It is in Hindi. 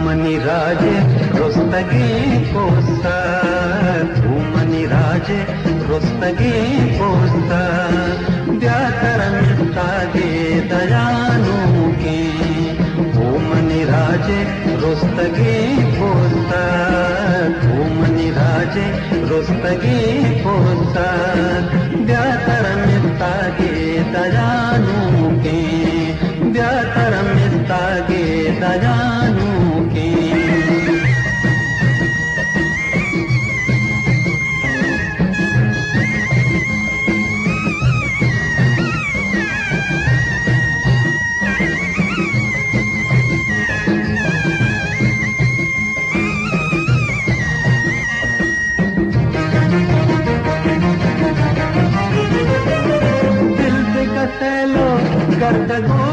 मनी राजे रोस्तगे पोस्ता मनी राजे रोस्तगे पोस्ता व्याकरणतागे दयानु के मनी राजे रोस्तगे पोस्ता मनी राजे रोस्तगे पोस्ता व्याकरणतागे दयानु के व्याकरणतागे दयानु के दिल से कसलो गर्द गो